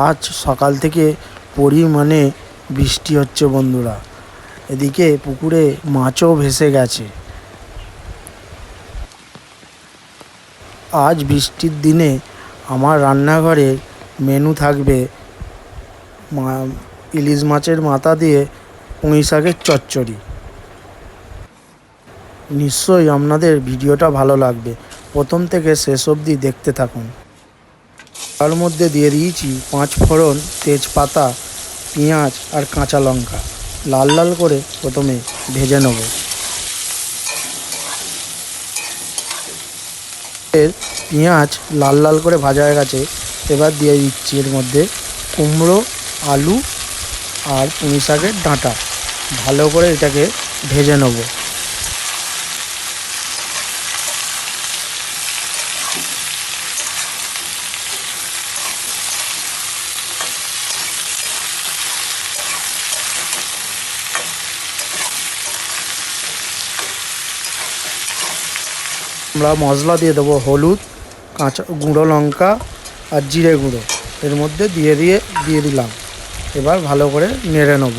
আজ সকাল থেকে পরিমাণে বৃষ্টি হচ্ছে বন্ধুরা। এদিকে পুকুরে মাছও ভেসে গেছে। আজ বৃষ্টির দিনে আমার রান্নাঘরে মেনু থাকবে ইলিশ মাছের মাথা দিয়ে পুঁই শাকের চচ্চড়ি। নিশ্চয়ই আপনাদের ভিডিওটা ভালো লাগবে, প্রথম থেকে শেষ অবধি দেখতে থাকুন। তার মধ্যে দিয়ে দিয়েছি 5 ফোড়ন, তেজপাতা, পেঁয়াজ আর কাঁচা লঙ্কা। লাল লাল করে প্রথমে ভেজে নেব। পেঁয়াজ লাল লাল করে ভাজা হয়ে গেছে, এবার দিয়ে দিচ্ছি এর মধ্যে কুমড়ো, আলু আর পুঁই শাকের ডাঁটা। ভালো করে এটাকে ভেজে নেব। আমরা মশলা দিয়ে দেবো হলুদ, কাঁচা গুঁড়ো লঙ্কা আর জিরে গুঁড়ো এর মধ্যে দিয়ে দিলাম। এবার ভালো করে নেড়ে নেব।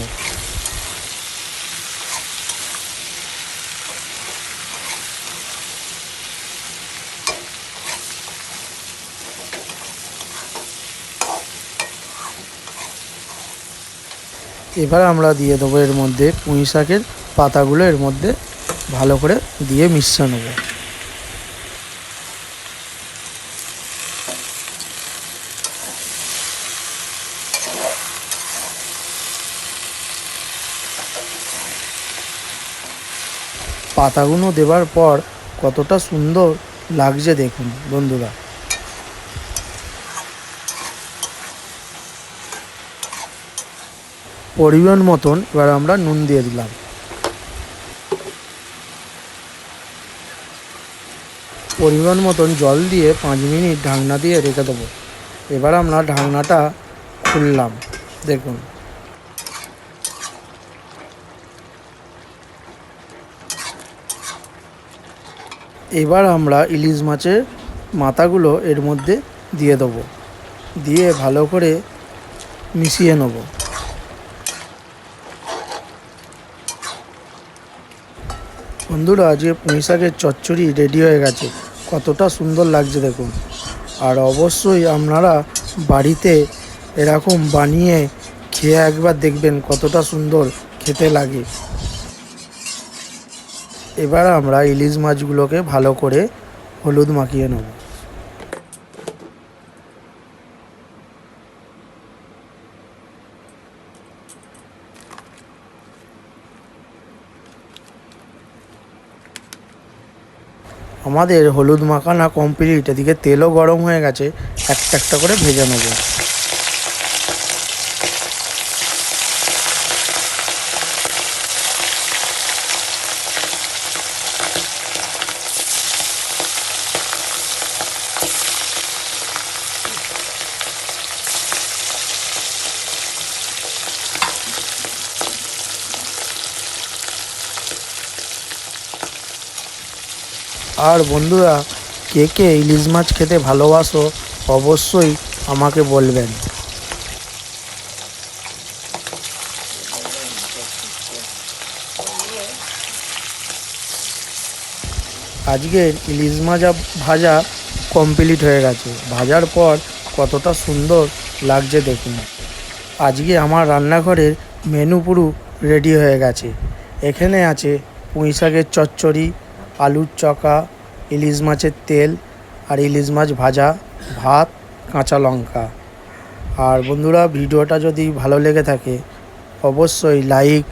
এবার আমরা দিয়ে দেবো এর মধ্যে পুঁই শাকের পাতাগুলো, এর মধ্যে ভালো করে দিয়ে মিশিয়ে নেব। পাতাগুলো দেওয়ার পর কতটা সুন্দর লাগছে দেখুন বন্ধুরা। পরিমাণ মতন এবার আমরা নুন দিয়ে দিলাম। পরিমাণ মতন জল দিয়ে 5 মিনিট ঢাকনা দিয়ে রেখে দেবো। এবার আমরা ঢাকনাটা খুললাম, দেখুন। এবার আমরা ইলিশ মাছের মাথাগুলো এর মধ্যে দিয়ে দেবো, দিয়ে ভালো করে মিশিয়ে নেব। বন্ধুরা, যে পুঁই শাকের চচ্চড়ি রেডি হয়ে গেছে, কতটা সুন্দর লাগছে দেখুন। আর অবশ্যই আপনারা বাড়িতে এরকম বানিয়ে খেয়ে একবার দেখবেন কতটা সুন্দর খেতে লাগে। এবার আমরা ইলিশ মাছগুলোকে ভালো করে হলুদ মাখিয়ে নেব। আমাদের হলুদ মাখানা কমপ্লিট। এদিকে তেলও গরম হয়ে গেছে, একটা একটা করে ভেজে নেব। আর বন্ধুরা, কে কে ইলিশ মাছ খেতে ভালোবাসো অবশ্যই আমাকে বলবেন। আজকের ইলিশ মাছ ভাজা কমপ্লিট হয়ে গেছে। ভাজার পর কতটা সুন্দর লাগছে দেখুন। আজকে আমার রান্নাঘরের মেনু পুরো রেডি হয়ে গেছে। এখানে আছে পুঁই শাকের চচ্চড়ি, আলুর চকা, ইলিশ মাছের তেল আর ইলিশ মাছ ভাজা, ভাত, কাঁচা লঙ্কা। আর বন্ধুরা, ভিডিওটা যদি ভালো লেগে থাকে অবশ্যই লাইক,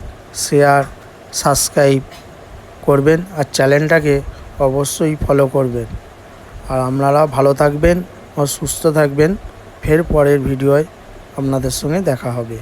শেয়ার, সাবস্ক্রাইব করবেন আর চ্যানেলটাকে অবশ্যই ফলো করবেন। আর আপনারা ভালো থাকবেন ও সুস্থ থাকবেন। ফের পরের ভিডিওয় আপনাদের সঙ্গে দেখা হবে।